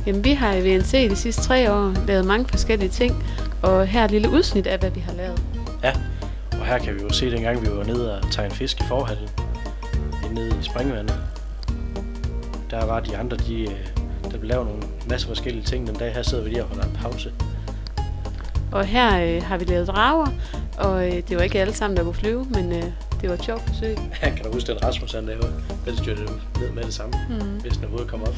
Jamen, vi har i VNC de sidste 3 år lavet mange forskellige ting, og her er et lille udsnit af, hvad vi har lavet. Ja, og her kan vi jo se, dengang vi var nede og tage en fisk i forhallen, nede i springvandet. Der var de andre, der blev lavet nogle masse forskellige ting. Den dag her sidder vi lige og holder en pause. Og her har vi lavet drager, og det var ikke alle sammen, der kunne flyve, men det var et sjovt forsøg. Ja, kan du huske den Rasmus, han lavede? Den styrte ned med det samme, hvis den overhovedet kom op.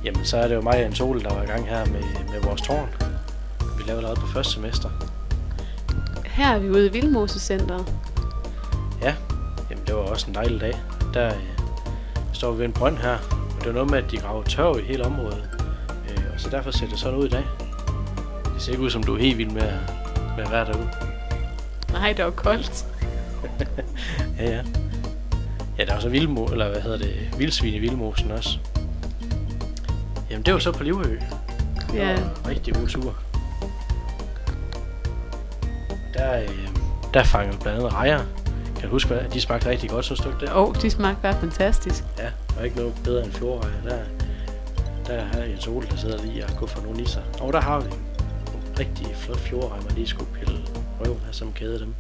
Jamen, så er det jo mig og Jens Ole, der var i gang her med vores tårn. Vi lavede allerede på første semester. Her er vi ude i Vildmosecenteret. Ja, jamen det var også en dejlig dag. Der står vi ved en brønd her, og det var noget med, at de graver tørv i hele området. Og så derfor ser det sådan ud i dag. Det ser ikke ud som, du er helt vild med at være derude. Nej, det var koldt. Ja. Ja, der er så vildsvin i Vildmosen også. Jamen det var så på Livø. Ja. Det var en rigtig god tur. Der fangede blandt andet rejer. Kan du huske, at de smagte rigtig godt, så stykke der? De smagte bare fantastisk. Ja, der er ikke noget bedre end fjordrejer. Der har Jens Ole, der sidder lige og går for nogle nisser. Og der har vi en rigtig flot fjordrejer, man lige skulle pille røven af, som kæde dem.